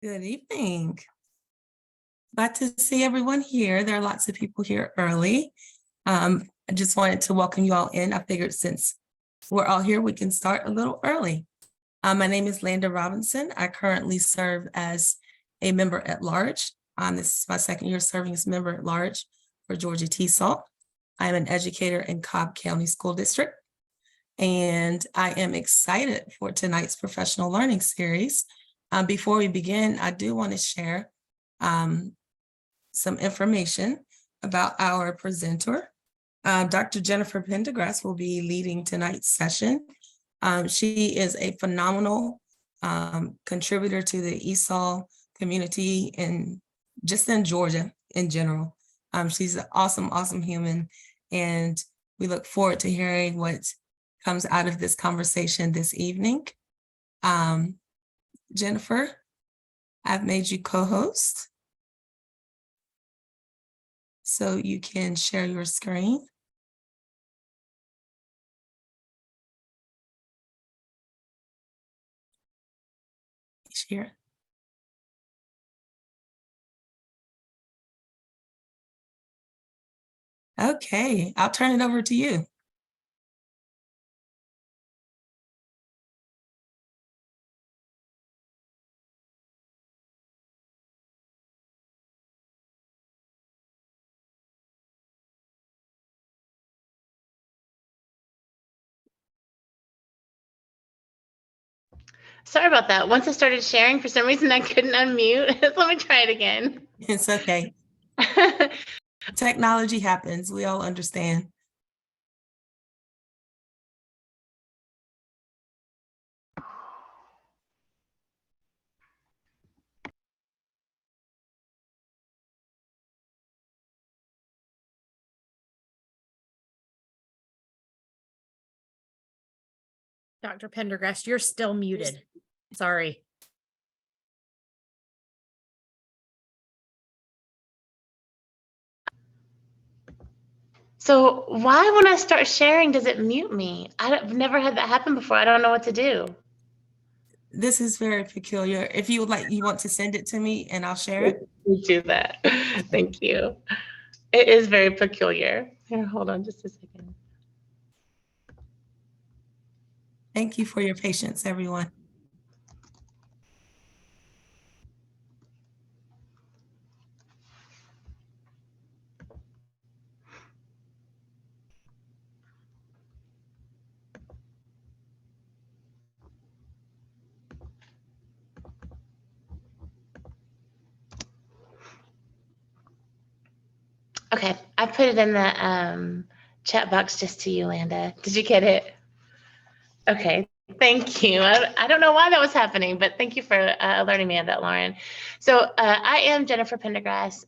Good evening. Glad to see everyone here. There are lots of people here early. I just wanted to welcome you all in. I figured since we're all here, we can start a little early. My name is Landa Robinson. I currently serve as a member at large. This is my second year serving as member at large for Georgia TESOL. I am an educator in Cobb County School District, and I am excited for tonight's professional learning series. Before we begin, I do want to share some information about our presenter. Dr. Jennifer Pendergrass will be leading tonight's session. She is a phenomenal contributor to the ESOL community and just in Georgia in general. She's an awesome human, and we look forward to hearing what comes out of this conversation this evening. Jennifer, I've made you co-host, so you can share your screen. Share. Okay, I'll turn it over to you. Sorry about that. Once I started sharing, for some reason I couldn't unmute. Let me try it again. It's okay. Technology happens. We all understand. Dr. Pendergrass, you're still muted. Sorry. So why, when I start sharing, does it mute me? I've never had that happen before. I don't know what to do. This is very peculiar. If you would like, you want to send it to me and I'll share it. We do that. Thank you. It is very peculiar. Here, hold on just a second. Thank you for your patience, everyone. Okay, I put it in the chat box just to you, Landa. Did you get it? Okay, thank you. I don't know why that was happening, but thank you for alerting me of that, Lauren. So I am Jennifer Pendergrass,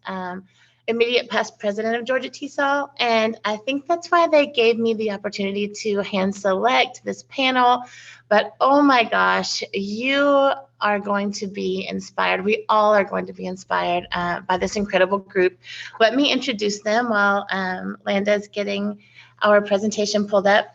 immediate past president of Georgia TESOL, and I think that's why they gave me the opportunity to hand select this panel. But oh my gosh, you are going to be inspired. We all are going to be inspired by this incredible group. Let me introduce them while Landa is getting our presentation pulled up.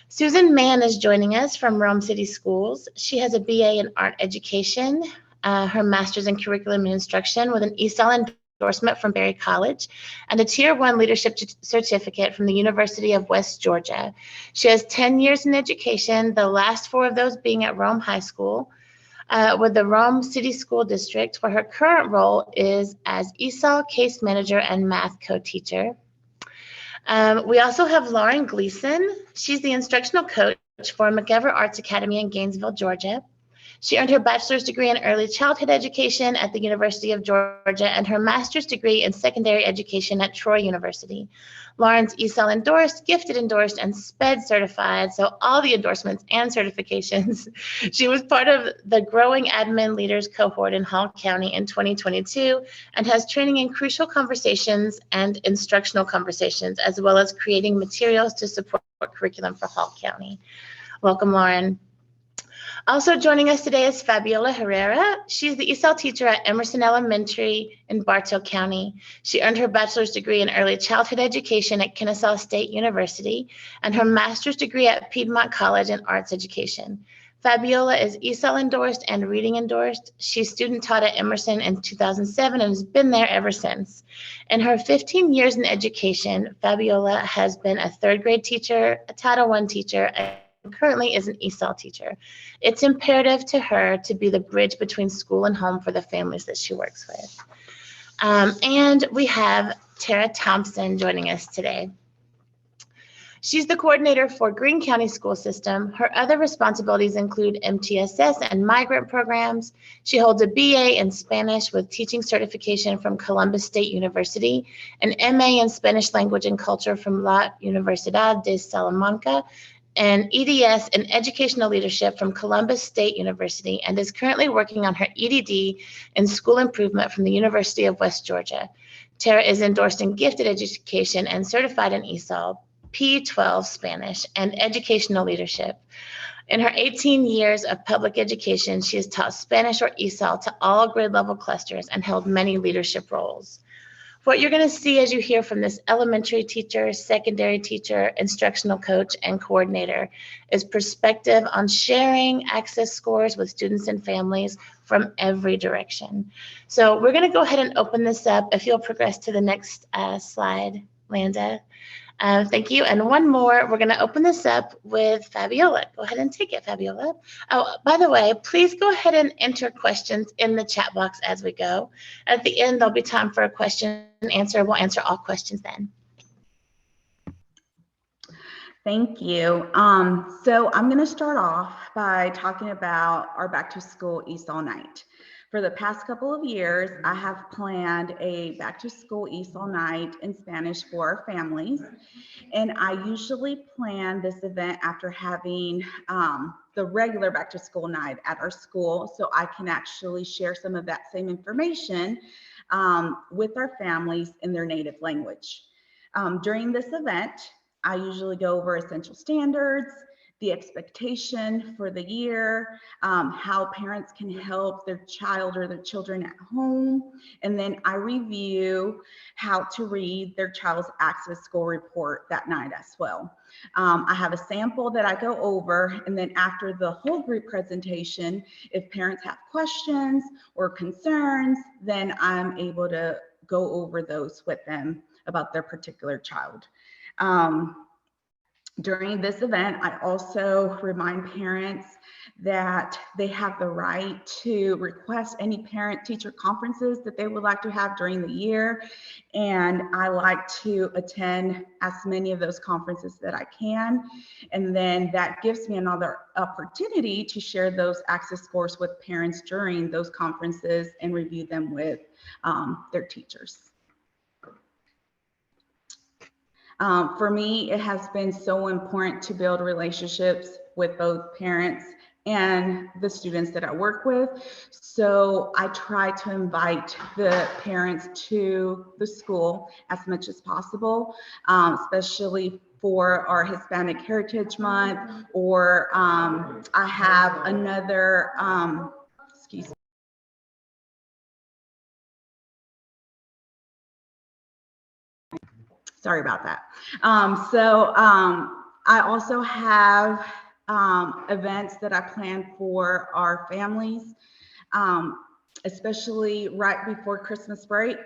Susan Mann is joining us from Rome City Schools. She has a BA in art education, her master's in curriculum and instruction with an ESOL endorsement from Berry College, and a Tier 1 leadership certificate from the University of West Georgia. She has 10 years in education, the last 4 of those being at Rome High School, with the Rome City School District, where her current role is as ESOL case manager and math co-teacher. We also have Lauren Gleason. She's the instructional coach for McEver Arts Academy in Gainesville, Georgia. She earned her bachelor's degree in early childhood education at the University of Georgia and her master's degree in secondary education at Troy University. Lauren's ESOL endorsed, gifted endorsed, and SPED certified, so all the endorsements and certifications. She was part of the Growing Admin Leaders cohort in Hall County in 2022 and has training in crucial conversations and instructional conversations, as well as creating materials to support curriculum for Hall County. Welcome, Lauren. Also joining us today is Fabiola Herrera. She's the ESOL teacher at Emerson Elementary in Bartow County. She earned her bachelor's degree in early childhood education at Kennesaw State University and her master's degree at Piedmont College in arts education. Fabiola is ESOL endorsed and reading endorsed. She's student taught at Emerson in 2007 and has been there ever since. In her 15 years in education, Fabiola has been a third grade teacher, a Title I teacher, and currently is an ESOL teacher. It's imperative to her to be the bridge between school and home for the families that she works with. And we have Tara Thompson joining us today. She's the coordinator for Greene County School System. Her other responsibilities include MTSS and migrant programs. She holds a BA in Spanish with teaching certification from Columbus State University, an MA in Spanish language and culture from La Universidad de Salamanca, and EDS in educational leadership from Columbus State University, and is currently working on her EDD in school improvement from the University of West Georgia. Tara is endorsed in gifted education and certified in ESOL, P12 Spanish, and educational leadership. In her 18 years of public education, she has taught Spanish or ESOL to all grade level clusters and held many leadership roles. What you're going to see as you hear from this elementary teacher, secondary teacher, instructional coach, and coordinator is perspective on sharing access scores with students and families from every direction. So we're going to go ahead and open this up. If you'll progress to the next slide, Landa. Thank you. And one more, we're going to open this up with Fabiola. Go ahead and take it, Fabiola. Oh, by the way, please go ahead and enter questions in the chat box as we go. At the end, there'll be time for a question and answer. We'll answer all questions then. Thank you. So I'm going to start off by talking about our back to school ESOL night. For the past couple of years, I have planned a back to school ESOL night in Spanish for our families. And I usually plan this event after having the regular back to school night at our school, so I can actually share some of that same information with our families in their native language. During this event, I usually go over essential standards, the expectation for the year, how parents can help their child or their children at home, and then I review how to read their child's access score report that night as well. I have a sample that I go over, and then after the whole group presentation, if parents have questions or concerns, then I'm able to go over those with them about their particular child. During this event, I also remind parents that they have the right to request any parent-teacher conferences that they would like to have during the year. And I like to attend as many of those conferences that I can. And then that gives me another opportunity to share those access scores with parents during those conferences and review them with their teachers. For me, it has been so important to build relationships with both parents and the students that I work with. So I try to invite the parents to the school as much as possible, especially for our Hispanic Heritage Month, or I have another, excuse me. Sorry about that. I also have events that I plan for our families, especially right before Christmas break.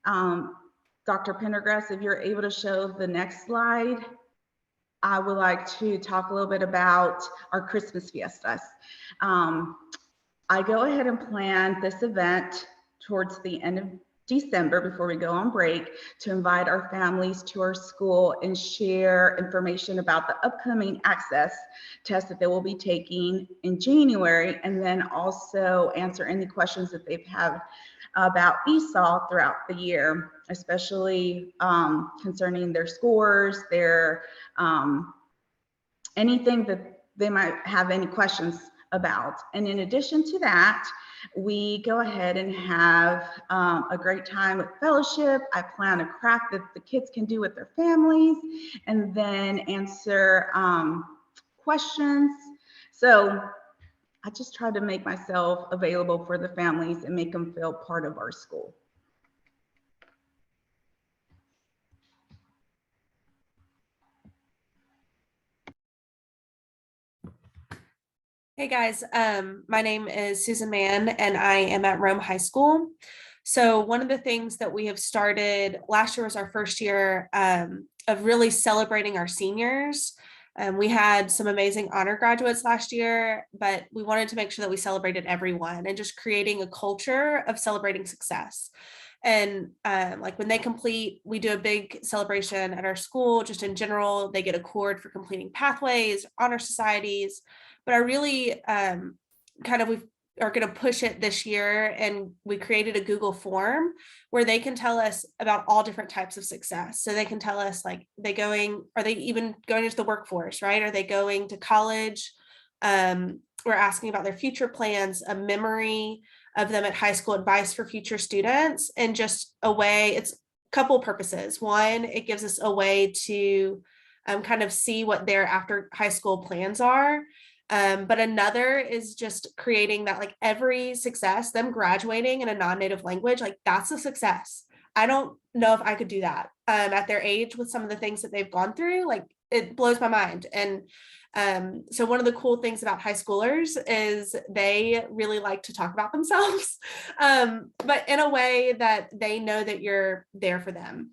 Dr. Pendergrass, if you're able to show the next slide, I would like to talk a little bit about our Christmas fiestas. I go ahead and plan this event towards the end of December before we go on break to invite our families to our school and share information about the upcoming access test that they will be taking in January, and then also answer any questions that they've had about ESOL throughout the year, especially concerning their scores, their anything that they might have any questions about. And in addition to that, we go ahead and have a great time with fellowship. I plan a craft that the kids can do with their families, and then answer questions. So I just try to make myself available for the families and make them feel part of our school. Hey guys, my name is Susan Mann and I am at Rome High School. So one of the things that we have started last year was our first year of really celebrating our seniors. We had some amazing honor graduates last year, but we wanted to make sure that we celebrated everyone and just creating a culture of celebrating success. And like when they complete, we do a big celebration at our school, just in general, they get a cord for completing pathways, honor societies. But I really we are going to push it this year, and we created a Google form where they can tell us about all different types of success. So they can tell us, like, are they even going into the workforce, right? Are they going to college? We're asking about their future plans, a memory of them at high school, advice for future students, and just a way, it's a couple purposes. One, it gives us a way to kind of see what their after high school plans are. But another is just creating that, like, every success, them graduating in a non-native language, like, that's a success. I don't know if I could do that at their age with some of the things that they've gone through. Like, it blows my mind. And so one of the cool things about high schoolers is they really like to talk about themselves, but in a way that they know that you're there for them.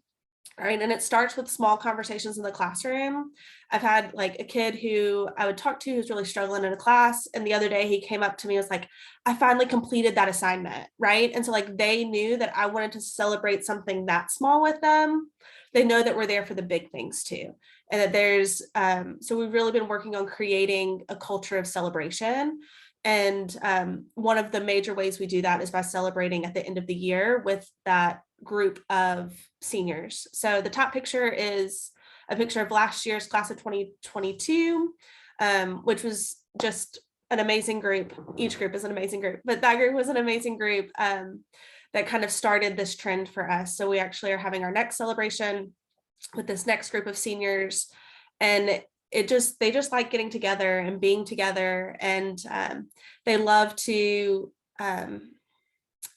All right. And it starts with small conversations in the classroom. I've had, like, a kid who I would talk to who's really struggling in a class. And the other day he came up to me and was like, I finally completed that assignment. Right. And so, like, they knew that I wanted to celebrate something that small with them. They know that we're there for the big things too. And that there's, so we've really been working on creating a culture of celebration. And one of the major ways we do that is by celebrating at the end of the year with that group of seniors. So the top picture is a picture of last year's class of 2022, which was just an amazing group. Each group is an amazing group, but that group was an amazing group that kind of started this trend for us. So we actually are having our next celebration with this next group of seniors, and they just like getting together and being together, and they love to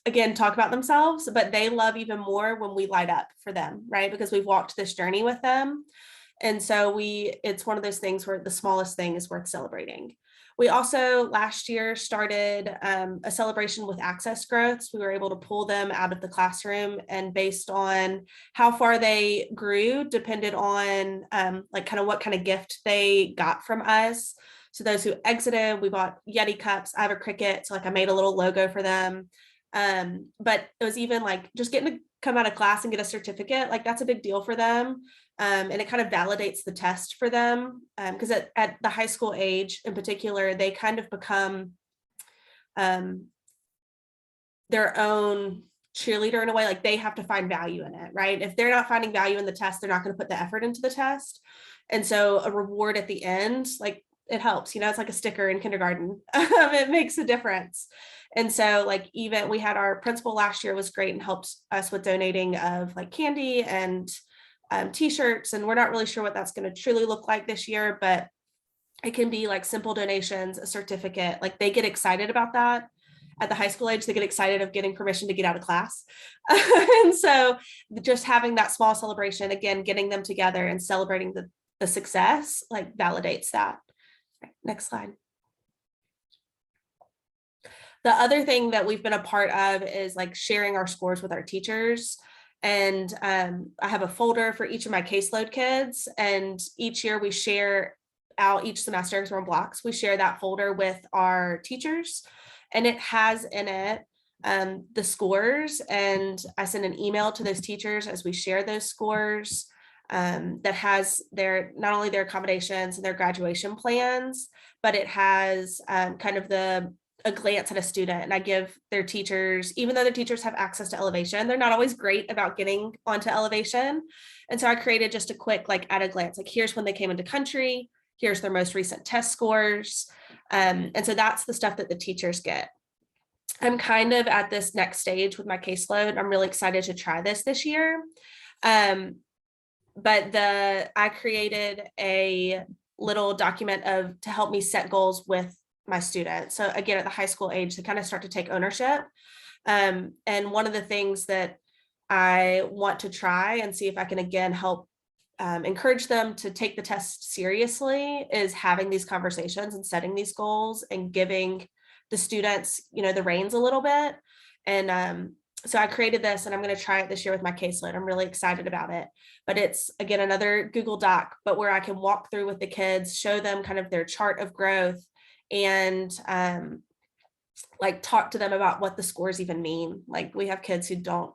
again talk about themselves, but they love even more when we light up for them, right? Because we've walked this journey with them. And so it's one of those things where the smallest thing is worth celebrating. We also last year started a celebration with access growths. We were able to pull them out of the classroom, and based on how far they grew depended on like kind of what kind of gift they got from us. So those who exited, we bought Yeti cups. I have a Cricut, so, like, I made a little logo for them. But it was even, like, just getting to come out of class and get a certificate, like, that's a big deal for them. And it kind of validates the test for them, because at the high school age in particular, they kind of become their own cheerleader in a way. Like, they have to find value in it, right? If they're not finding value in the test, they're not going to put the effort into the test. And so a reward at the end, like, it helps, it's like a sticker in kindergarten. It makes a difference. And so, like, even we had our principal last year was great and helped us with donating of, like, candy and t-shirts. And we're not really sure what that's going to truly look like this year, but it can be like simple donations, a certificate. Like, they get excited about that. At the high school age, they get excited of getting permission to get out of class. And so just having that small celebration, again, getting them together and celebrating the success, like, validates that. Next slide. The other thing that we've been a part of is, like, sharing our scores with our teachers. And I have a folder for each of my caseload kids. And each year we share out, each semester, because we're in blocks, we share that folder with our teachers. And it has in it the scores. And I send an email to those teachers as we share those scores. That has not only their accommodations and their graduation plans, but it has kind of a glance at a student. And I give their teachers, even though their teachers have access to elevation, they're not always great about getting onto elevation. And so I created just a quick, like, at a glance, like, here's when they came into country, here's their most recent test scores. And so that's the stuff that the teachers get. I'm kind of at this next stage with my caseload. I'm really excited to try this year. But I created a little document to help me set goals with my students. So again, at the high school age, they kind of start to take ownership. And one of the things that I want to try and see if I can, again, help encourage them to take the test seriously is having these conversations and setting these goals and giving the students, the reins a little bit. And so I created this, and I'm going to try it this year with my caseload. I'm really excited about it. But it's, again, another Google Doc, but where I can walk through with the kids, show them kind of their chart of growth, and like talk to them about what the scores even mean. Like, we have kids who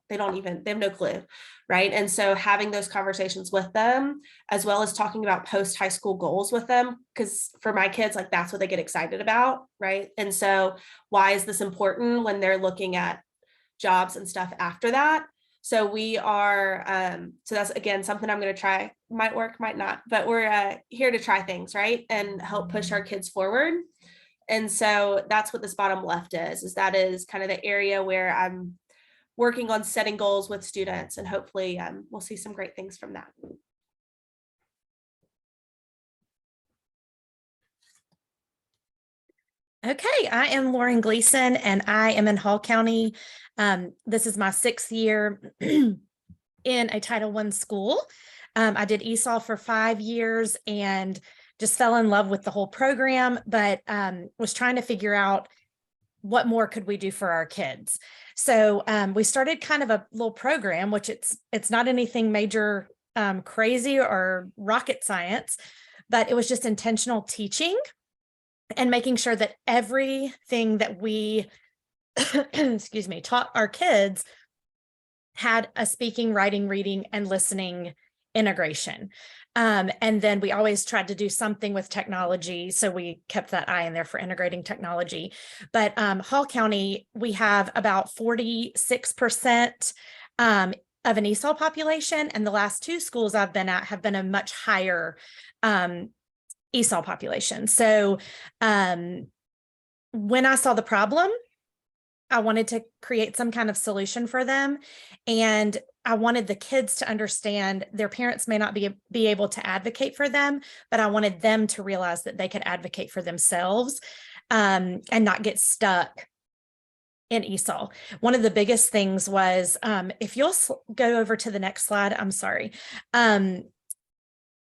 they have no clue, right? And so having those conversations with them, as well as talking about post high school goals with them, because for my kids, like, that's what they get excited about, right? And so why is this important when they're looking at jobs and stuff after that? So we are, so that's, again, something I'm going to try. Might work, might not, but we're here to try things, right? And help push our kids forward. And so that's what this bottom left is that is kind of the area where I'm working on setting goals with students, and hopefully we'll see some great things from that. Okay, I am Lauren Gleason, and I am in Hall County. This is my 6th year in a Title I school. I did ESOL for 5 years and just fell in love with the whole program, but was trying to figure out what more could we do for our kids. So we started kind of a little program, which it's not anything major, crazy or rocket science, but it was just intentional teaching and making sure that everything that we, excuse me, taught our kids had a speaking, writing, reading, and listening integration. And then we always tried to do something with technology. So we kept that eye in there for integrating technology. But Hall County, we have about 46% of an ESOL population. And the last 2 schools I've been at have been a much higher ESOL population. So when I saw the problem, I wanted to create some kind of solution for them. And I wanted the kids to understand their parents may not be able to advocate for them, but I wanted them to realize that they could advocate for themselves and not get stuck in ESOL. One of the biggest things was, if you'll go over to the next slide, I'm sorry,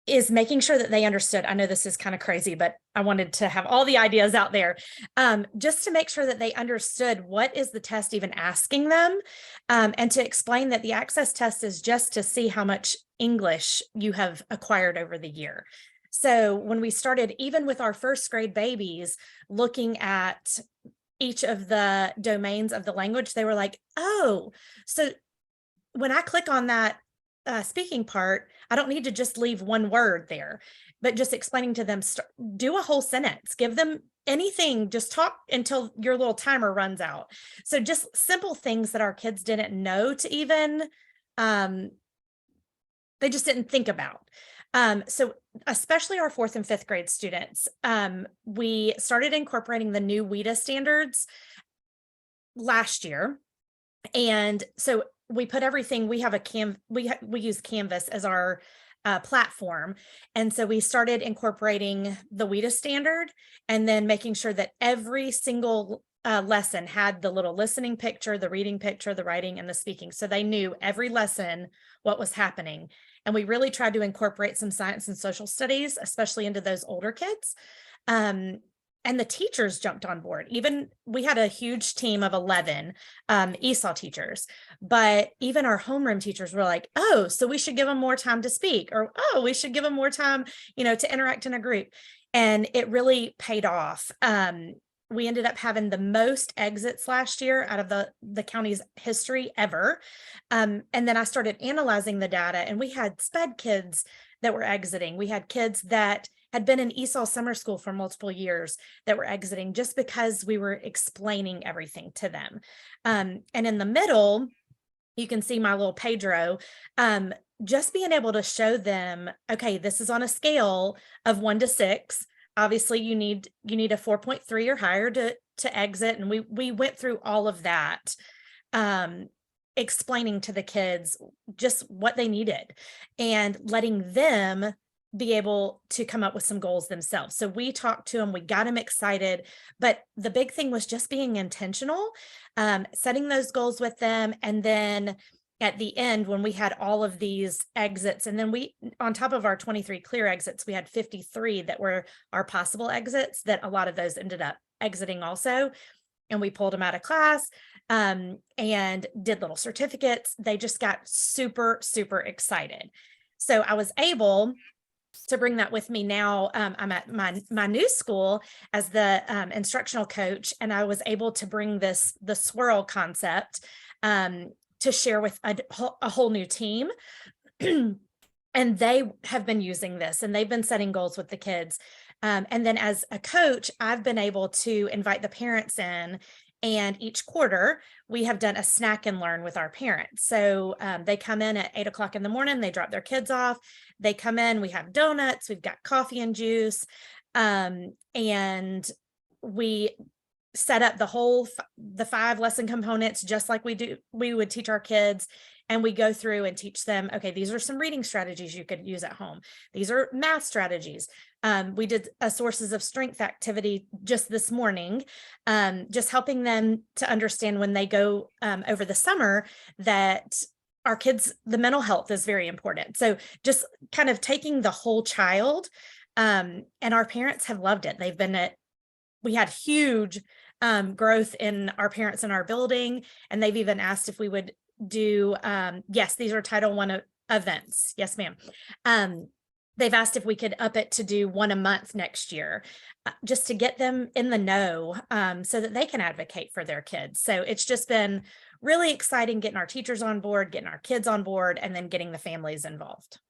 is making sure that they understood. I know this is kind of crazy, but I wanted to have all the ideas out there, just to make sure that they understood what is the test even asking them, and to explain that the access test is just to see how much English you have acquired over the year. So when we started, even with our 1st grade babies, looking at each of the domains of the language, they were like, oh, so when I click on that speaking part, I don't need to just leave one word there, but just explaining to them, do a whole sentence, give them anything, just talk until your little timer runs out. So just simple things that our kids didn't know to even, they just didn't think about. So especially our 4th and 5th grade students, we started incorporating the new WIDA standards last year. And so we put everything, we have we use Canvas as our platform. And so we started incorporating the WIDA standard, and then making sure that every single lesson had the little listening picture, the reading picture, the writing, and the speaking. So they knew every lesson what was happening. And we really tried to incorporate some science and social studies, especially into those older kids. And the teachers jumped on board. Even we had a huge team of 11 ESOL teachers, but even our homeroom teachers were like, oh, so we should give them more time to speak, or, oh, we should give them more time, to interact in a group. And it really paid off. We ended up having the most exits last year out of the county's history ever. And then I started analyzing the data, and we had SPED kids that were exiting. We had kids that had been in ESOL summer school for multiple years that were exiting just because we were explaining everything to them. And in the middle, you can see my little Pedro, just being able to show them, okay, this is on a scale of 1 to 6. Obviously you need a 4.3 or higher to exit. And we went through all of that, explaining to the kids just what they needed and letting them be able to come up with some goals themselves. So we talked to them, we got them excited, but the big thing was just being intentional, setting those goals with them, and then at the end, when we had all of these exits, and then we, on top of our 23 clear exits, we had 53 that were our possible exits, that a lot of those ended up exiting also. And we pulled them out of class and did little certificates. They just got super, super excited. So I was able to bring that with me now. I'm at my new school as the instructional coach, and I was able to bring the swirl concept to share with a whole new team. And they have been using this, and they've been setting goals with the kids. And then as a coach, I've been able to invite the parents in, and each quarter we have done a snack and learn with our parents. So they come in at 8 o'clock in the morning, they drop their kids off, they come in, we have donuts, we've got coffee and juice, and we set up the 5 lesson components, just like we would teach our kids. And we go through and teach them, okay, these are some reading strategies you could use at home. These are math strategies. We did a sources of strength activity just this morning, just helping them to understand when they go over the summer that our kids, the mental health is very important. So just kind of taking the whole child, and our parents have loved it. We had huge growth in our parents in our building, and they've even asked if we would do, yes, these are Title I events. Yes, ma'am. They've asked if we could up it to do 1 a month next year, just to get them in the know, so that they can advocate for their kids. So it's just been really exciting getting our teachers on board, getting our kids on board, and then getting the families involved.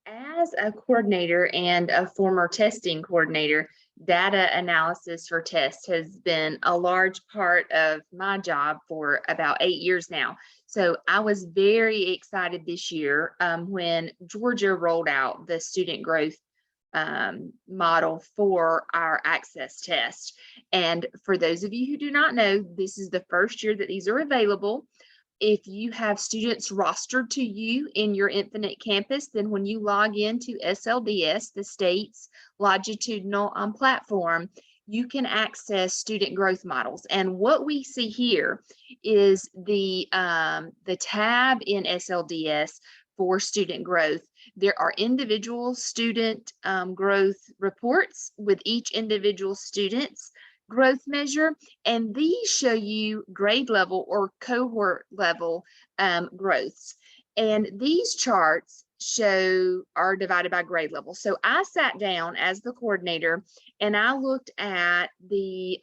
As a coordinator and a former testing coordinator, data analysis for tests has been a large part of my job for about 8 years now. So I was very excited this year when Georgia rolled out the student growth model for our access test. And for those of you who do not know, this is the first year that these are available. If you have students rostered to you in your Infinite campus, then when you log into SLDS, the state's longitudinal platform, you can access student growth models. And what we see here is the tab in SLDS for student growth. There are individual student growth reports with each individual student's growth measure, and these show you grade level or cohort level growths. And these charts are divided by grade level. So I sat down as the coordinator and I looked at the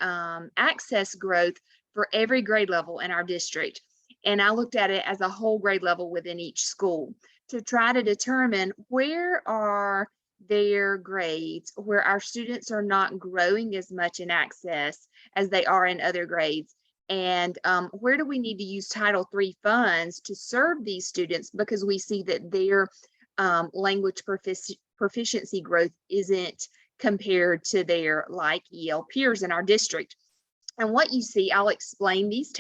access growth for every grade level in our district. And I looked at it as a whole grade level within each school to try to determine where are their grades where our students are not growing as much in access as they are in other grades. And where do we need to use Title III funds to serve these students, because we see that their language proficiency growth isn't compared to their like EL peers in our district. And what you see, I'll explain these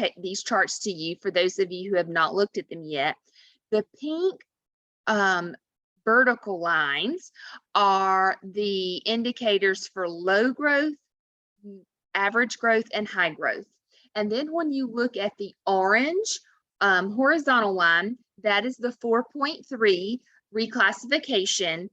charts to you for those of you who have not looked at them yet. The pink vertical lines are the indicators for low growth, average growth, and high growth. And then when you look at the orange horizontal line, that is the 4.3 reclassification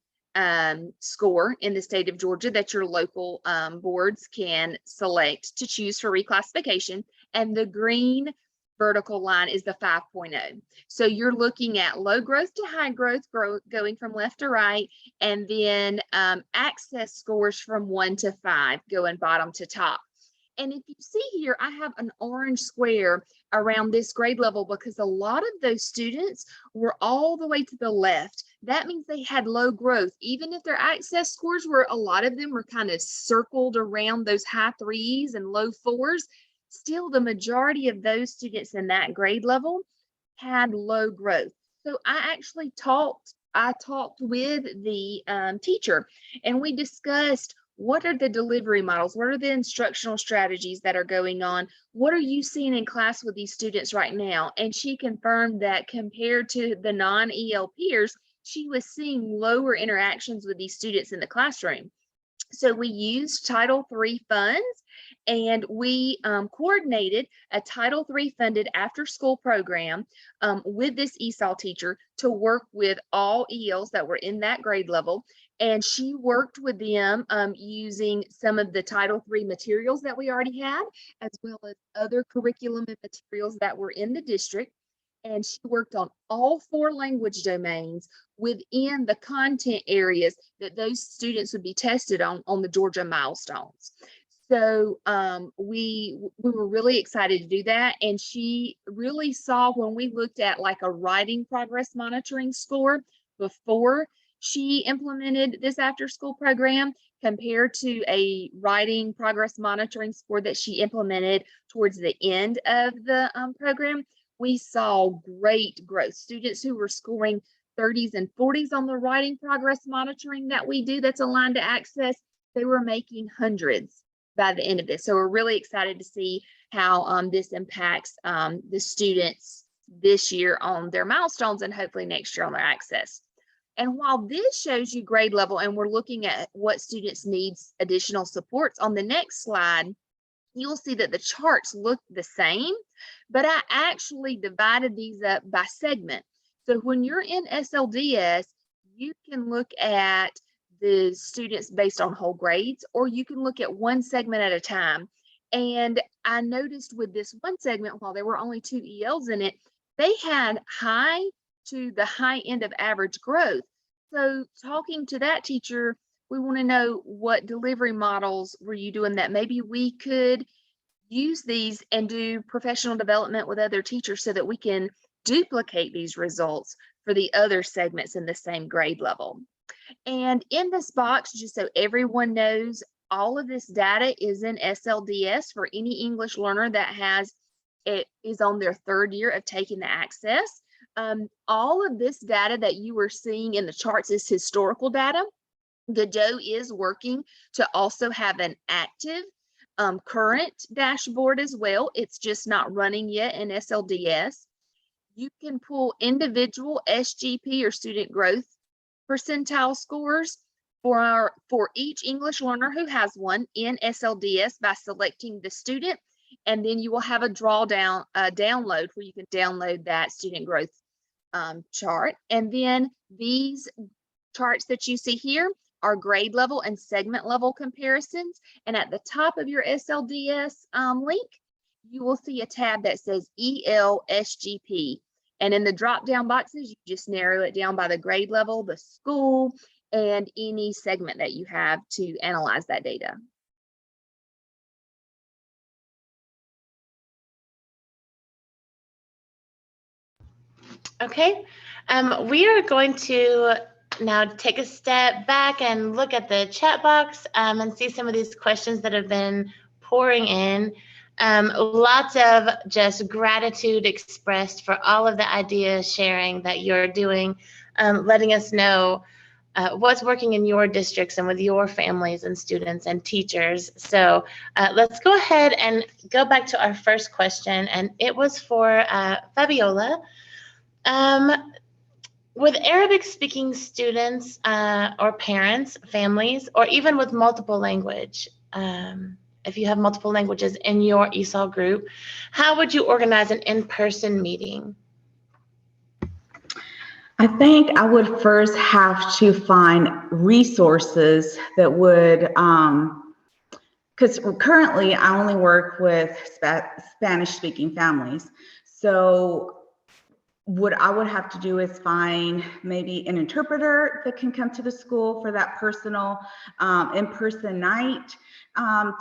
score in the state of Georgia that your local boards can select to choose for reclassification. And the green vertical line is the 5.0. So you're looking at low growth to high growth, going from left to right, and then access scores from 1 to 5 going bottom to top. And if you see here, I have an orange square around this grade level because a lot of those students were all the way to the left. That means they had low growth. Even if their access scores were, a lot of them were kind of circled around those high 3s and low 4s. Still, the majority of those students in that grade level had low growth. So I actually talked with the teacher, and we discussed what are the delivery models, what are the instructional strategies that are going on, what are you seeing in class with these students right now? And she confirmed that compared to the non-EL peers, she was seeing lower interactions with these students in the classroom. So we used Title III funds, and we coordinated a Title III funded after school program with this ESOL teacher to work with all ELs that were in that grade level. And she worked with them using some of the Title III materials that we already had, as well as other curriculum and materials that were in the district. And she worked on all 4 language domains within the content areas that those students would be tested on the Georgia milestones. So we were really excited to do that. And she really saw, when we looked at like a writing progress monitoring score before she implemented this after school program, compared to a writing progress monitoring score that she implemented towards the end of the program, we saw great growth. Students who were scoring 30s and 40s on the writing progress monitoring that we do that's aligned to Access, they were making hundreds by the end of this. So we're really excited to see how this impacts the students this year on their milestones and hopefully next year on their Access. And while this shows you grade level and we're looking at what students needs additional supports, on the next slide, you'll see that the charts look the same, but I actually divided these up by segment. So when you're in SLDS, you can look at the students based on whole grades, or you can look at one segment at a time. And I noticed with this one segment, while there were only 2 ELs in it, they had high to the high end of average growth. So talking to that teacher, we want to know, what delivery models were you doing that maybe we could use these and do professional development with other teachers so that we can duplicate these results for the other segments in the same grade level. And in this box, just so everyone knows, all of this data is in SLDS for any English learner that is on their 3rd year of taking the Access. All of this data that you are seeing in the charts is historical data. Godot is working to also have an active current dashboard as well. It's just not running yet in SLDS. You can pull individual SGP or student growth percentile scores for each English learner who has one in SLDS by selecting the student, and then you will have a download where you can download that student growth chart. And then these charts that you see here are grade level and segment level comparisons. And at the top of your SLDS link, you will see a tab that says ELSGP. And in the drop-down boxes, you just narrow it down by the grade level, the school, and any segment that you have to analyze that data. Okay, we are going to now take a step back and look at the chat box and see some of these questions that have been pouring in. Lots of just gratitude expressed for all of the idea sharing that you're doing, letting us know what's working in your districts and with your families and students and teachers. So let's go ahead and go back to our first question, and it was for Fabiola. With Arabic speaking students or parents, families, or even with multiple language, if you have multiple languages in your ESOL group, how would you organize an in-person meeting? I think I would first have to find resources that would, because currently I only work with Spanish-speaking families. So what I would have to do is find maybe an interpreter that can come to the school for that personal in-person night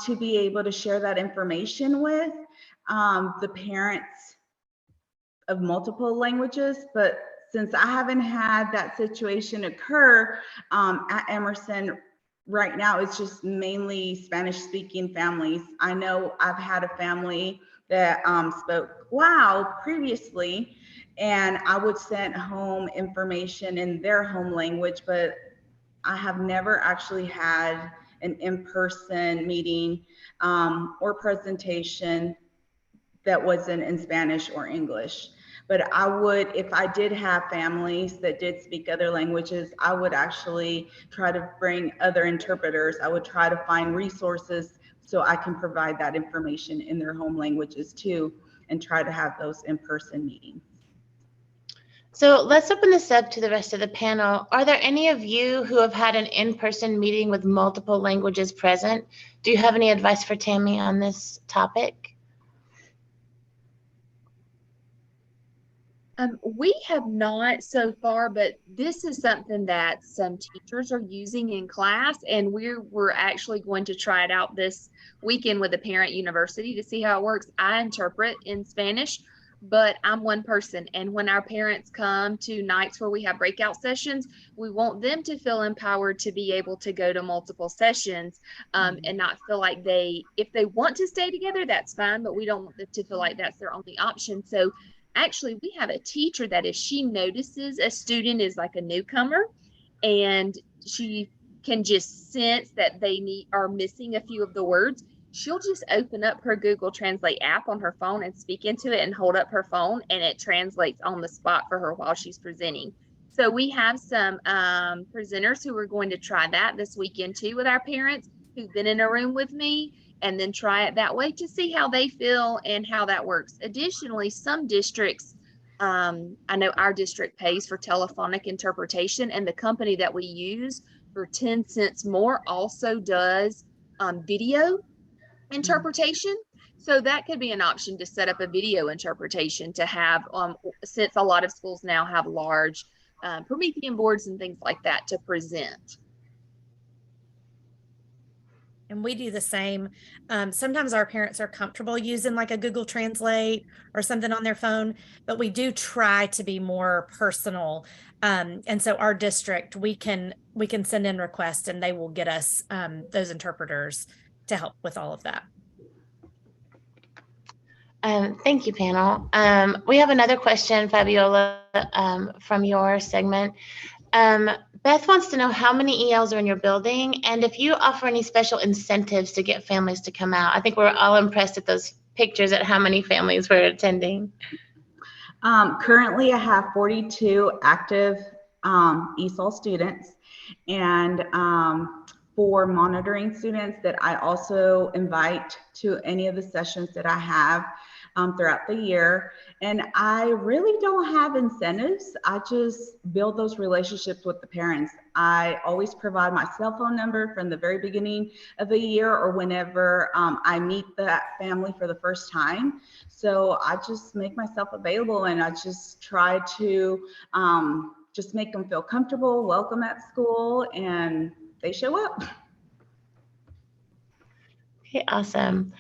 to be able to share that information with the parents of multiple languages. But since I haven't had that situation occur at Emerson right now, it's just mainly Spanish-speaking families. I know I've had a family that spoke Lao previously, and I would send home information in their home language, but I have never actually had an in-person meeting or presentation that wasn't in Spanish or English. But I would, if I did have families that did speak other languages, I would actually try to bring other interpreters. I would try to find resources so I can provide that information in their home languages too, and try to have those in-person meetings. So let's open this up to the rest of the panel. Are there any of you who have had an in-person meeting with multiple languages present? Do you have any advice for Tammy on this topic? We have not so far, but this is something that some teachers are using in class, and we're actually going to try it out this weekend with a parent university to see how it works. I interpret in Spanish, but I'm one person, and when our parents come to nights where we have breakout sessions, we want them to feel empowered to be able to go to multiple sessions and not feel like if they want to stay together, that's fine, but we don't want them to feel like that's their only option. So actually, we have a teacher that if she notices a student is like a newcomer and she can just sense that they are missing a few of the words, she'll just open up her Google Translate app on her phone and speak into it and hold up her phone, and it translates on the spot for her while she's presenting. So we have some presenters who are going to try that this weekend too with our parents who've been in a room with me, and then try it that way to see how they feel and how that works. Additionally, some districts, I know our district pays for telephonic interpretation, and the company that we use for 10 cents more also does video interpretation. So that could be an option to set up a video interpretation to have, since a lot of schools now have large Promethean boards and things like that to present. And we do the same. Sometimes our parents are comfortable using like a Google Translate or something on their phone, but we do try to be more personal. And so our district, we can send in requests and they will get us those interpreters to help with all of that. Thank you, panel. We have another question, Fabiola, from your segment. Beth wants to know how many ELs are in your building and if you offer any special incentives to get families to come out. I think we're all impressed at those pictures at how many families were attending. Currently, I have 42 active ESOL students, and 4 monitoring students that I also invite to any of the sessions that I have throughout the year. And I really don't have incentives. I just build those relationships with the parents. I always provide my cell phone number from the very beginning of the year or whenever I meet that family for the first time. So I just make myself available, and I just try to just make them feel comfortable, welcome at school, and they show up. Okay, awesome.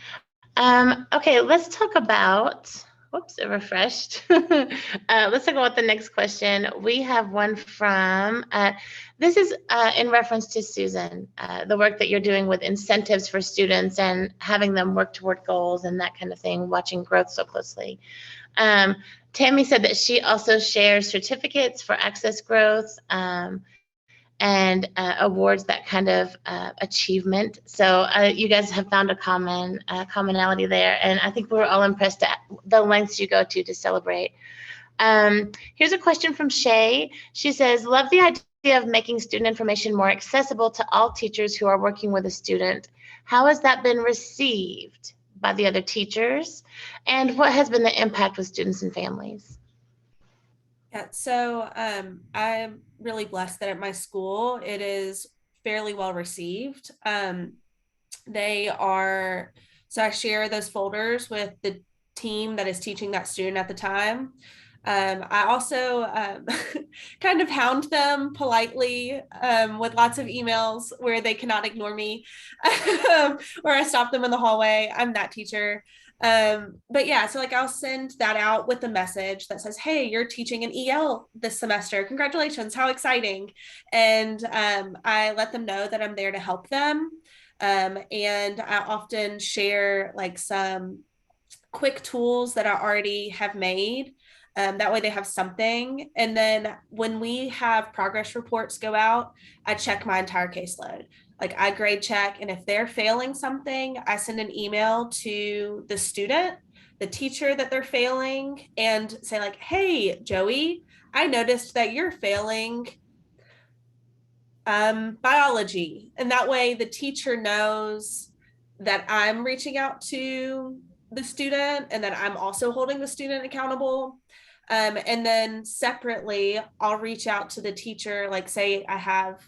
Okay, let's talk about, whoops, it refreshed. Let's talk about the next question. We have one from, this is in reference to Susan, the work that you're doing with incentives for students and having them work toward goals and that kind of thing, watching growth so closely. Tammy said that she also shares certificates for access growth and awards that kind of achievement. So you guys have found a commonality there, and I think we're all impressed at the lengths you go to celebrate. Here's a question from Shay. She says, love the idea of making student information more accessible to all teachers who are working with a student. How has that been received by the other teachers? And what has been the impact with students and families? Yeah, so I'm really blessed that at my school it is fairly well received. So I share those folders with the team that is teaching that student at the time. I also kind of hound them politely with lots of emails where they cannot ignore me, or I stop them in the hallway. I'm that teacher. But yeah, so like I'll send that out with a message that says, hey, you're teaching an EL this semester. Congratulations, how exciting. And I let them know that I'm there to help them. And I often share like some quick tools that I already have made. That way they have something. And then when we have progress reports go out, I check my entire caseload. Like I grade check, and if they're failing something, I send an email to the student the teacher that they're failing and say like, hey, Joey, I noticed that you're failing biology. And that way the teacher knows that I'm reaching out to the student and that I'm also holding the student accountable. And then separately, I'll reach out to the teacher, like say I have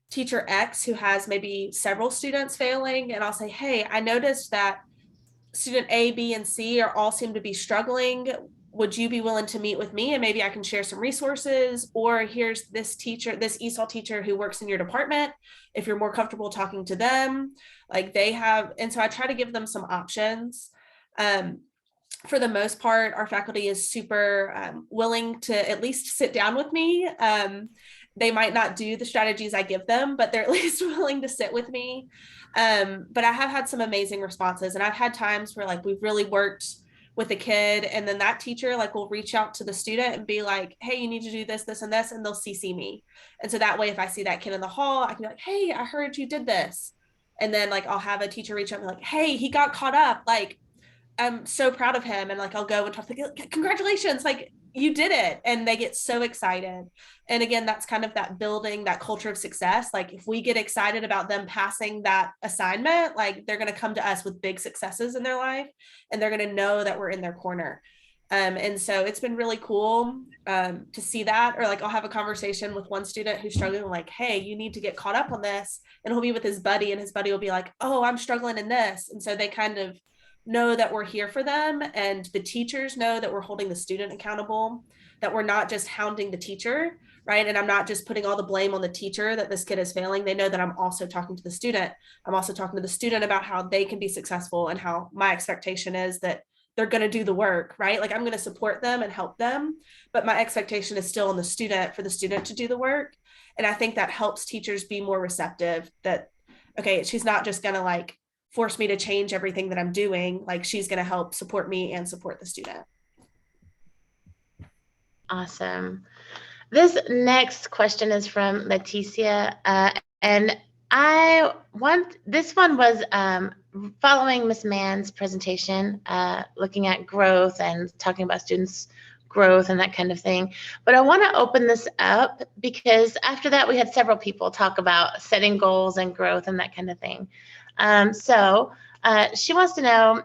teacher X who has maybe several students failing, and I'll say, hey, I noticed that student A, B, and C are all seem to be struggling. Would you be willing to meet with me and maybe I can share some resources? Or here's this teacher, this ESOL teacher who works in your department. If you're more comfortable talking to them, like they have, and so I try to give them some options. For the most part, our faculty is super willing to at least sit down with me. They might not do the strategies I give them, but they're at least willing to sit with me. But I have had some amazing responses, and I've had times where like we've really worked with a kid, and then that teacher like will reach out to the student and be like, hey, you need to do this, this, and this, and they'll CC me. And so that way, if I see that kid in the hall, I can be like, hey, I heard you did this. And then like I'll have a teacher reach out and be like, hey, he got caught up. Like, I'm so proud of him. And like I'll go and talk like, congratulations, like you did it. And they get so excited. And again, that's kind of that building that culture of success. Like if we get excited about them passing that assignment, like they're going to come to us with big successes in their life, and they're going to know that we're in their corner. And so it's been really cool to see that. Or like I'll have a conversation with one student who's struggling, like, hey, you need to get caught up on this. And he'll be with his buddy, and his buddy will be like, oh, I'm struggling in this. And so they kind of know that we're here for them, and the teachers know that we're holding the student accountable, that we're not just hounding the teacher, right? And I'm not just putting all the blame on the teacher that this kid is failing. They know that I'm also talking to the student. I'm also talking to the student about how they can be successful, and how my expectation is that they're going to do the work, right? Like I'm going to support them and help them, but my expectation is still on the student for the student to do the work. And I think that helps teachers be more receptive that, okay, she's not just going to like force me to change everything that I'm doing. Like she's going to help support me and support the student. Awesome. This next question is from Leticia, and this one was following Ms. Mann's presentation, looking at growth and talking about students' growth and that kind of thing. But I want to open this up because after that, we had several people talk about setting goals and growth and that kind of thing. So she wants to know,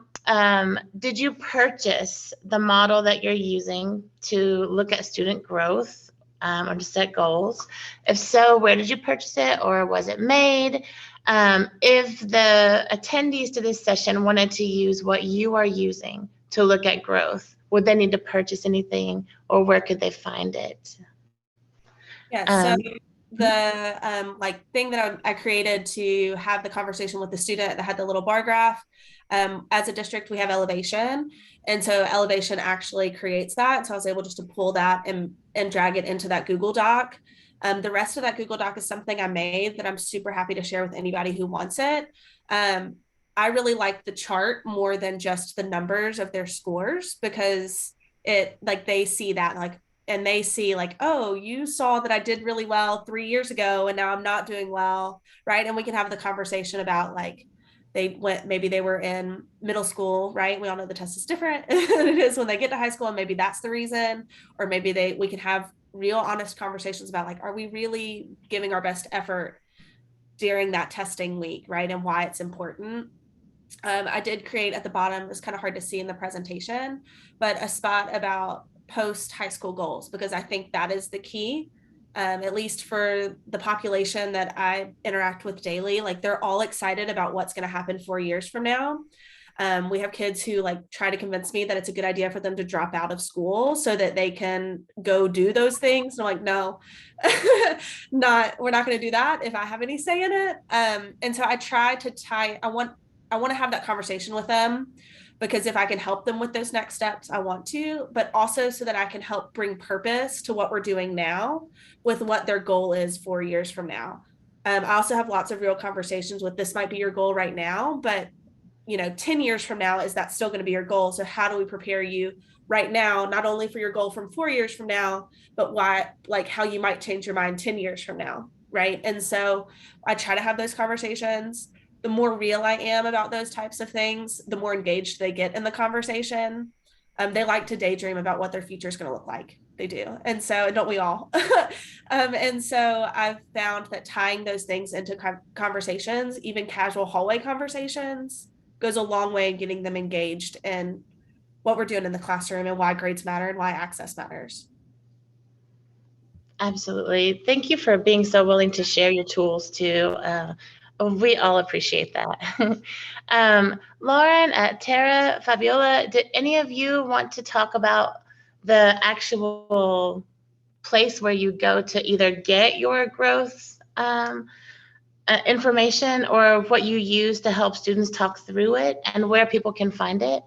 did you purchase the model that you're using to look at student growth or to set goals? If so, where did you purchase it, or was it made? If the attendees to this session wanted to use what you are using to look at growth, would they need to purchase anything, or where could they find it? Yeah, so the like thing that I created to have the conversation with the student that had the little bar graph, as a district we have Elevation, and so Elevation actually creates that. So I was able just to pull that and drag it into that Google Doc. The rest of that Google Doc is something I made that I'm super happy to share with anybody who wants it. I really like the chart more than just the numbers of their scores, because it like they see that like, and they see like, oh, you saw that I did really well 3 years ago and now I'm not doing well, right? And we can have the conversation about like maybe they were in middle school, right? We all know the test is different than it is when they get to high school, and maybe that's the reason. Or maybe we can have real honest conversations about like, are we really giving our best effort during that testing week, right? And why it's important. I did create at the bottom, it's kind of hard to see in the presentation, but a spot about post high school goals, because I think that is the key, at least for the population that I interact with daily. Like they're all excited about what's going to happen 4 years from now. We have kids who like try to convince me that it's a good idea for them to drop out of school so that they can go do those things. And I'm like, no, we're not going to do that if I have any say in it. And so I try to I want to have that conversation with them, because if I can help them with those next steps, I want to, but also so that I can help bring purpose to what we're doing now with what their goal is 4 years from now. I also have lots of real conversations with, this might be your goal right now, but 10 years from now, is that still going to be your goal? So how do we prepare you right now, not only for your goal from 4 years from now, but how you might change your mind 10 years from now, right? And so I try to have those conversations. the more real I am about those types of things, the more engaged they get in the conversation. They like to daydream about what their future is going to look like. They do. And so, don't we all? And so I've found that tying those things into conversations, even casual hallway conversations, goes a long way in getting them engaged in what we're doing in the classroom and why grades matter and why access matters. Absolutely. Thank you for being so willing to share your tools too. We all appreciate that. Lauren, Tara, Fabiola, did any of you want to talk about the actual place where you go to either get your growth information or what you use to help students talk through it and where people can find it?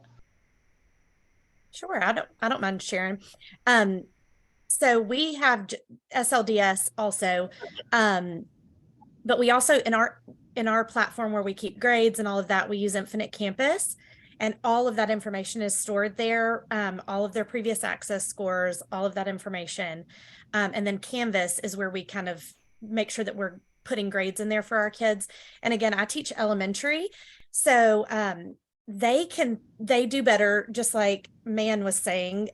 Sure, I don't mind sharing. So we have SLDS also, but we also in our platform where we keep grades and all of that, we use Infinite Campus, and all of that information is stored there. All of their previous access scores, all of that information, and then Canvas is where we kind of make sure that we're putting grades in there for our kids. And again, I teach elementary, so they do better, just like Man was saying,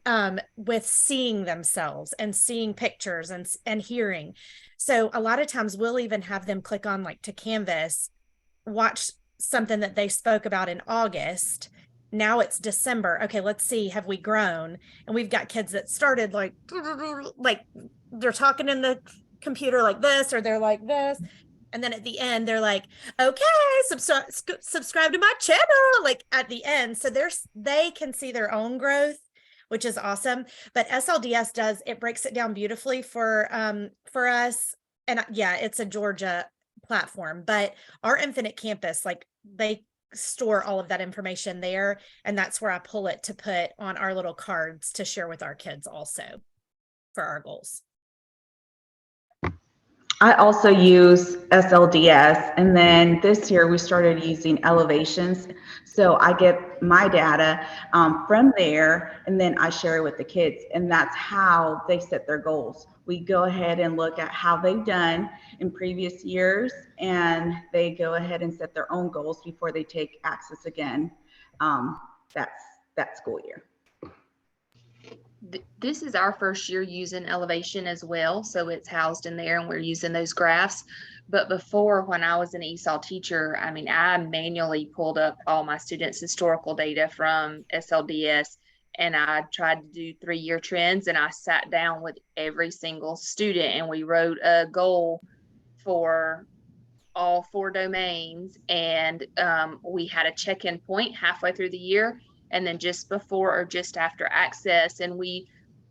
with seeing themselves and seeing pictures and hearing. So a lot of times we'll even have them click on like to Canvas, watch something that they spoke about in August. Now it's December. Okay, let's see, have we grown? And we've got kids that started like they're talking in the computer like this, or they're like this. And then at the end, they're like, okay, subscribe to my channel, like at the end. So they can see their own growth, which is awesome. But SLDS it breaks it down beautifully for us. And yeah, it's a Georgia platform, but our Infinite Campus, like they store all of that information there. And that's where I pull it to put on our little cards to share with our kids also for our goals. I also use SLDS, and then this year we started using Elevations. So I get my data from there, and then I share it with the kids, and that's how they set their goals. We go ahead and look at how they've done in previous years, and they go ahead and set their own goals before they take access again that school year. This is our first year using Elevation as well, so it's housed in there and we're using those graphs. But before, when I was an ESOL teacher, I mean, I manually pulled up all my students' historical data from SLDS, and I tried to do 3-year trends, and I sat down with every single student and we wrote a goal for all 4 domains, and we had a check-in point halfway through the year, and then just before or just after access. And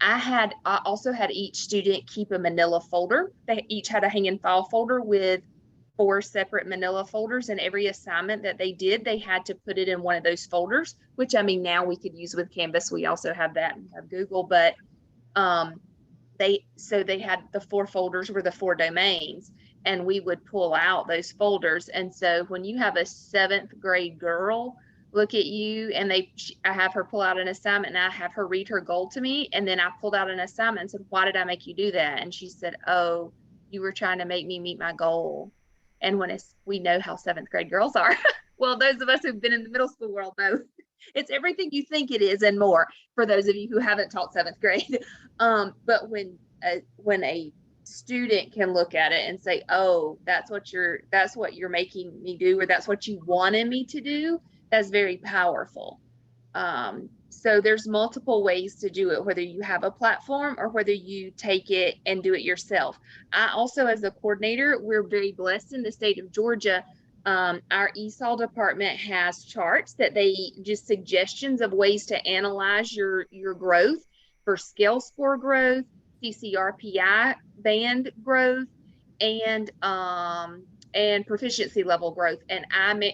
I also had each student keep a manila folder. They each had a hang and file folder with 4 separate manila folders, and every assignment that they did, they had to put it in one of those folders, which I mean, now we could use with Canvas. We also have that and have Google, but they had the 4 folders were the 4 domains, and we would pull out those folders. And so when you have a 7th grade girl look at you, and I have her pull out an assignment, and I have her read her goal to me, and then I pulled out an assignment and said, why did I make you do that? And she said, oh, you were trying to make me meet my goal. And we know how 7th grade girls are. Well, those of us who've been in the middle school world know it's everything you think it is and more, for those of you who haven't taught 7th grade. But when a student can look at it and say, oh, that's what you're making me do, or that's what you wanted me to do, that's very powerful. So there's multiple ways to do it, whether you have a platform or whether you take it and do it yourself. I also, as a coordinator, we're very blessed in the state of Georgia. Our ESOL department has charts that just suggestions of ways to analyze your growth for scale score growth, CCRPI band growth, and proficiency level growth. And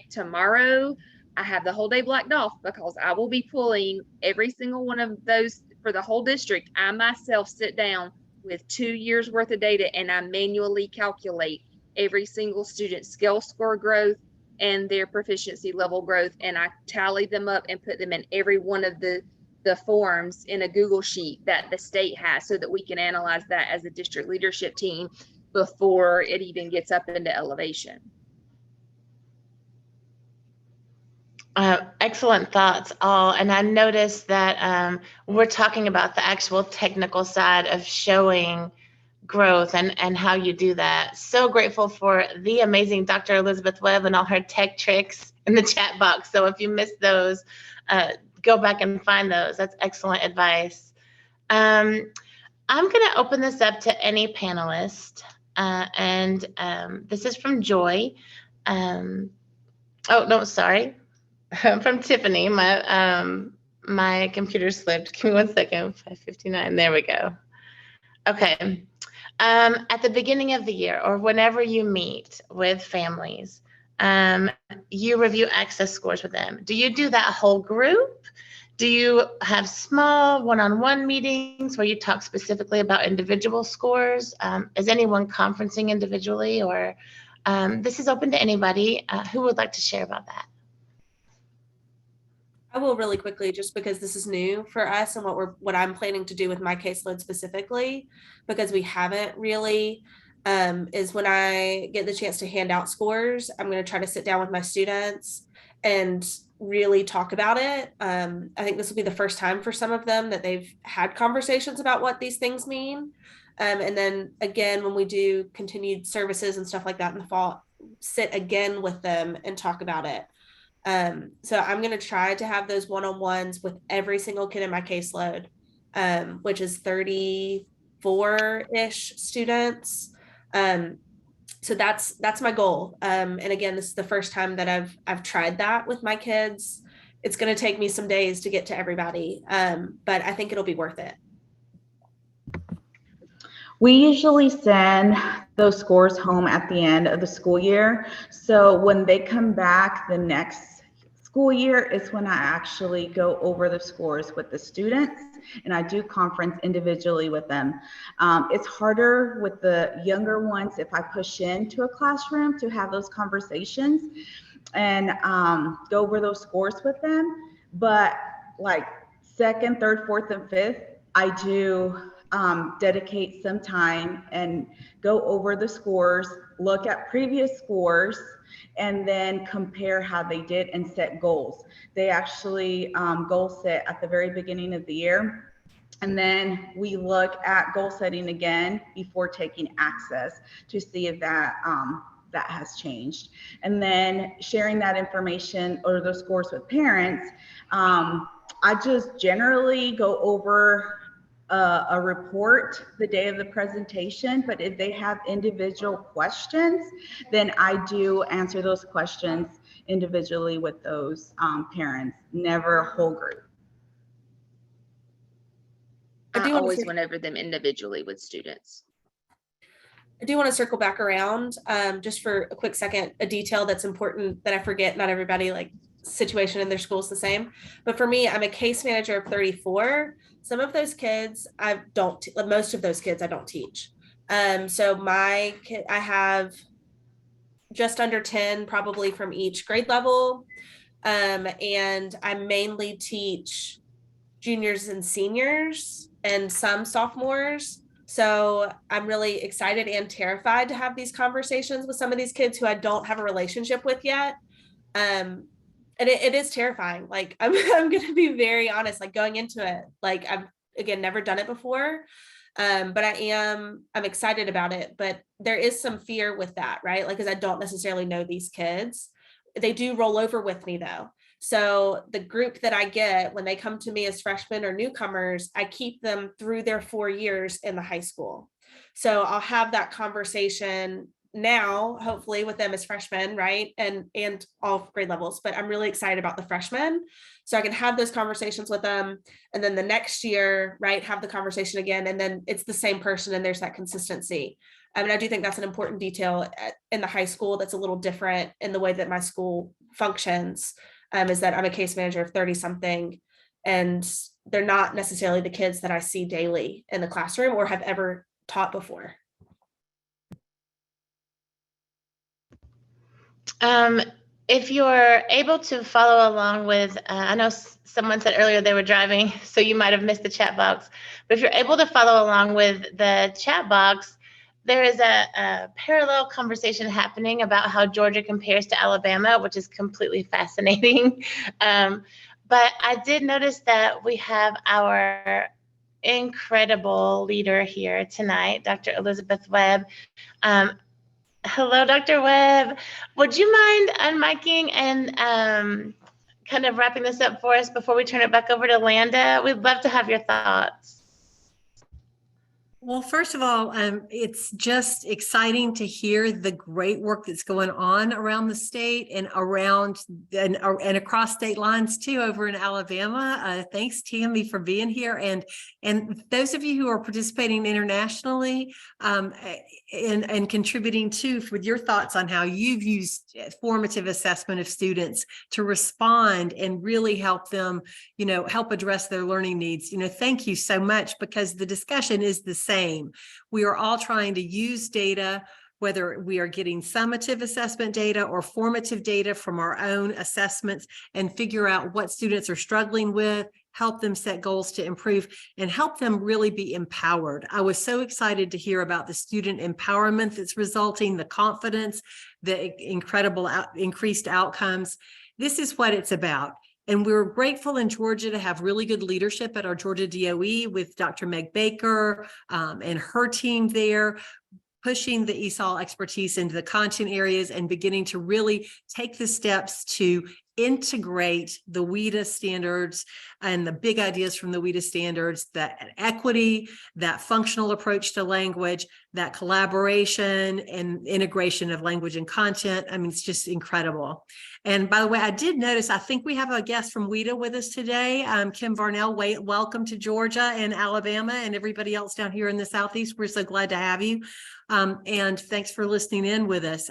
tomorrow, I have the whole day blocked off because I will be pulling every single one of those for the whole district. I myself sit down with 2 years worth of data, and I manually calculate every single student's scale score growth and their proficiency level growth. And I tally them up and put them in every one of the forms in a Google sheet that the state has, so that we can analyze that as a district leadership team before it even gets up into Elevation. Excellent thoughts all. And I noticed that we're talking about the actual technical side of showing growth and how you do that. So grateful for the amazing Dr. Elizabeth Webb and all her tech tricks in the chat box. So if you missed those, go back and find those. That's excellent advice. I'm going to open this up to any panelist. This is from Joy. Oh, no, sorry. From Tiffany. My computer slipped. Give me 1 second. 5:59. There we go. Okay. At the beginning of the year or whenever you meet with families, you review access scores with them. Do you do that whole group? Do you have small one-on-one meetings where you talk specifically about individual scores? Is anyone conferencing individually, or this is open to anybody who would like to share about that? I will really quickly, just because this is new for us and what I'm planning to do with my caseload specifically, because we haven't really, is when I get the chance to hand out scores, I'm going to try to sit down with my students and really talk about it. I think this will be the first time for some of them that they've had conversations about what these things mean. And then again, when we do continued services and stuff like that in the fall, sit again with them and talk about it. So I'm going to try to have those one-on-ones with every single kid in my caseload, which is 34-ish students. So that's my goal. And again, this is the first time that I've tried that with my kids. It's going to take me some days to get to everybody, but I think it'll be worth it. We usually send those scores home at the end of the school year. So when they come back the next school year is when I actually go over the scores with the students, and I do conference individually with them. It's harder with the younger ones if I push into a classroom to have those conversations and go over those scores with them. But like second, third, fourth, and fifth, I do dedicate some time and go over the scores, look at previous scores, and then compare how they did and set goals. They actually goal set at the very beginning of the year. And then we look at goal setting again before taking access to see if that has changed. And then sharing that information or those scores with parents, I just generally go over a report the day of the presentation, but if they have individual questions, then I do answer those questions individually with those parents, never a whole group. I always went over them individually with students. I do want to circle back around just for a quick second, a detail that's important that I forget. Not everybody like situation in their school is the same, but for me, I'm a case manager of 34. Some of those kids most of those kids I don't teach. So I have just under 10 probably from each grade level. And I mainly teach juniors and seniors and some sophomores. So I'm really excited and terrified to have these conversations with some of these kids who I don't have a relationship with yet. And it is terrifying. Like I'm going to be very honest, like going into it, like I've again, never done it before. But I'm excited about it, but there is some fear with that, right? Like, cause I don't necessarily know these kids. They do roll over with me though. So the group that I get when they come to me as freshmen or newcomers, I keep them through their 4 years in the high school. So I'll have that conversation now, hopefully with them as freshmen, right? And all grade levels, but I'm really excited about the freshmen. So I can have those conversations with them. And then the next year, right, have the conversation again. And then it's the same person and there's that consistency. I mean, I do think that's an important detail in the high school that's a little different in the way that my school functions, is that I'm a case manager of 30 something, and they're not necessarily the kids that I see daily in the classroom or have ever taught before. If you're able to follow along with, I know someone said earlier they were driving, so you might have missed the chat box, but if you're able to follow along with the chat box, there is a parallel conversation happening about how Georgia compares to Alabama, which is completely fascinating. But I did notice that we have our incredible leader here tonight, Dr. Elizabeth Webb. Hello, Dr. Webb. Would you mind unmiking and kind of wrapping this up for us before we turn it back over to Landa? We'd love to have your thoughts. Well, first of all, it's just exciting to hear the great work that's going on around the state and around and across state lines too over in Alabama. Thanks, Tammy, for being here, and those of you who are participating internationally and contributing too with your thoughts on how you've used formative assessment of students to respond and really help them, help address their learning needs. Thank you so much, because the discussion is the same. We are all trying to use data, whether we are getting summative assessment data or formative data from our own assessments, and figure out what students are struggling with, help them set goals to improve, and help them really be empowered. I was so excited to hear about the student empowerment that's resulting, the confidence, the incredible increased outcomes. This is what it's about. And we're grateful in Georgia to have really good leadership at our Georgia DOE with Dr. Meg Baker and her team there, pushing the ESOL expertise into the content areas and beginning to really take the steps to integrate the WIDA standards and the big ideas from the WIDA standards, that equity, that functional approach to language, that collaboration and integration of language and content. I mean, it's just incredible. And by the way, I did notice, I think we have a guest from WIDA with us today. Kim Varnell, welcome to Georgia and Alabama and everybody else down here in the Southeast. We're so glad to have you. And thanks for listening in with us.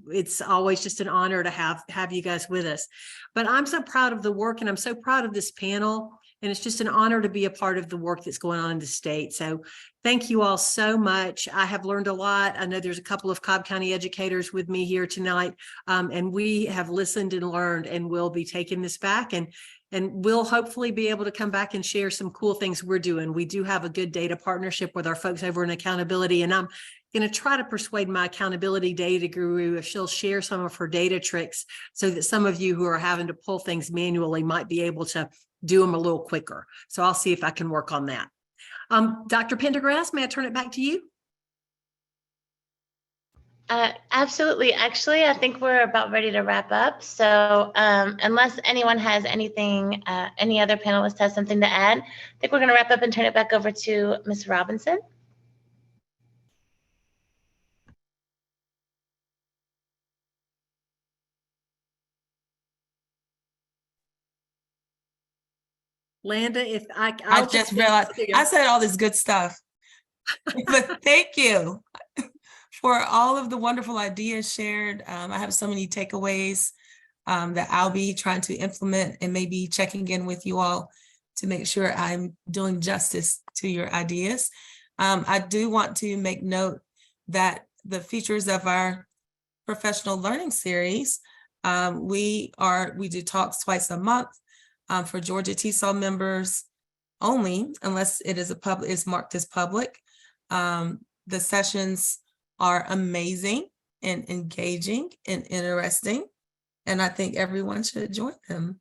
It's always just an honor to have you guys with us. But I'm so proud of the work, and I'm so proud of this panel. And it's just an honor to be a part of the work that's going on in the state. So thank you all so much. I have learned a lot. I know there's a couple of Cobb County educators with me here tonight, and we have listened and learned, and we'll be taking this back, and we'll hopefully be able to come back and share some cool things we're doing. We do have a good data partnership with our folks over in accountability, and I'm going to try to persuade my accountability data guru if she'll share some of her data tricks so that some of you who are having to pull things manually might be able to do them a little quicker. So I'll see if I can work on that. Dr. Pendergrass, may I turn it back to you? Absolutely. Actually, I think we're about ready to wrap up. So unless anyone has anything, any other panelist has something to add, I think we're going to wrap up and turn it back over to Ms. Robinson. Landa, if I just realized I said all this good stuff. But thank you for all of the wonderful ideas shared. I have so many takeaways that I'll be trying to implement, and maybe checking in with you all to make sure I'm doing justice to your ideas. I do want to make note that the features of our professional learning series, we do talks twice a month. For Georgia TESOL members only, unless it is marked as public. The sessions are amazing and engaging and interesting, and I think everyone should join them.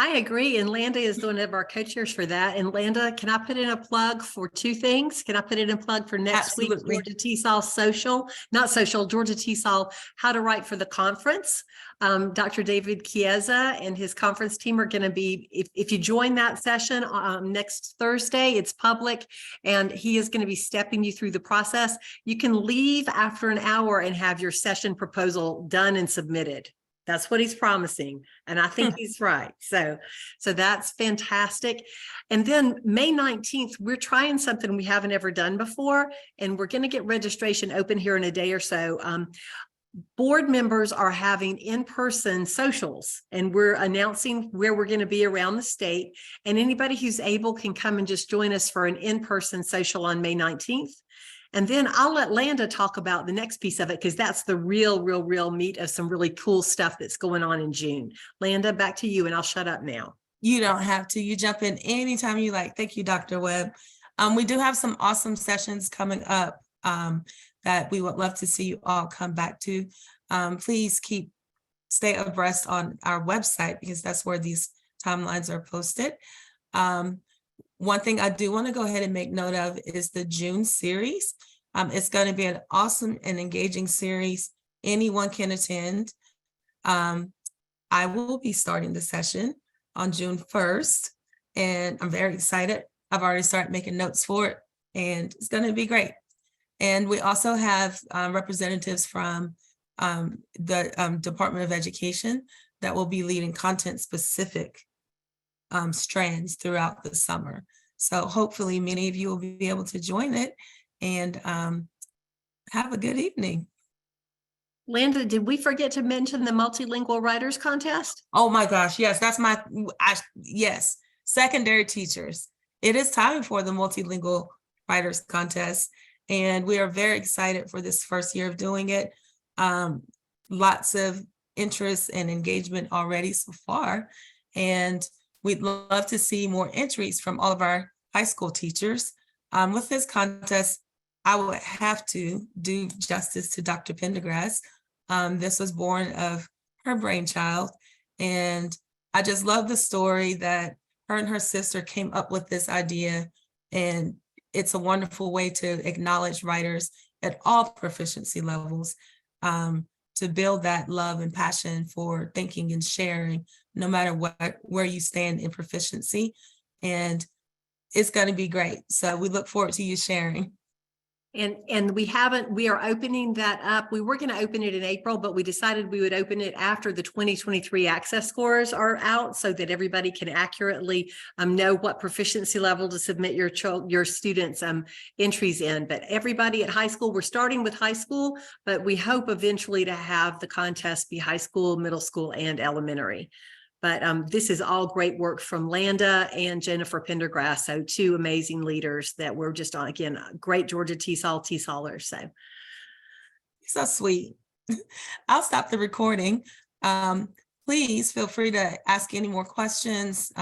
I agree, and Landa is one of our co-chairs for that. And Landa, can I put in a plug for two things? Can I put in a plug for next Absolutely. week, Georgia TESOL Georgia TESOL How to Write for the Conference? Dr. David Chiesa and his conference team are going to be, if you join that session next Thursday, it's public, and he is going to be stepping you through the process. You can leave after an hour and have your session proposal done and submitted. That's what he's promising. And I think he's right. So that's fantastic. And then May 19th, we're trying something we haven't ever done before, and we're going to get registration open here in a day or so. Board members are having in-person socials, and we're announcing where we're going to be around the state, and anybody who's able can come and just join us for an in-person social on May 19th. And then I'll let Landa talk about the next piece of it, because that's the real meat of some really cool stuff that's going on in June. Landa, back to you, and I'll shut up now. You don't have to. You jump in anytime you like. Thank you, Dr. Webb. We do have some awesome sessions coming up that we would love to see you all come back to. Please stay abreast on our website because that's where these timelines are posted. One thing I do want to go ahead and make note of is the June series. It's going to be an awesome and engaging series. Anyone can attend. I will be starting the session on June 1st, and I'm very excited. I've already started making notes for it, and it's going to be great. And we also have representatives from the Department of Education that will be leading content-specific strands throughout the summer. So hopefully many of you will be able to join it and have a good evening. Landa, did we forget to mention the multilingual writers contest? Oh my gosh, yes, that's yes, secondary teachers. It is time for the multilingual writers contest, and we are very excited for this first year of doing it. Lots of interest and engagement already so far, and we'd love to see more entries from all of our high school teachers. With this contest, I would have to do justice to Dr. Pendergrass. This was born of her brainchild, and I just love the story that her and her sister came up with this idea, and it's a wonderful way to acknowledge writers at all proficiency levels, to build that love and passion for thinking and sharing, no matter where you stand in proficiency. And it's going to be great. So we look forward to you sharing. And we are opening that up. We were going to open it in April, but we decided we would open it after the 2023 access scores are out so that everybody can accurately know what proficiency level to submit your students' entries in. But everybody at high school, we're starting with high school, but we hope eventually to have the contest be high school, middle school, and elementary. But this is all great work from Landa and Jennifer Pendergrass. So two amazing leaders that we're just on, again, great Georgia TESOLers. So sweet. I'll stop the recording. Please feel free to ask any more questions.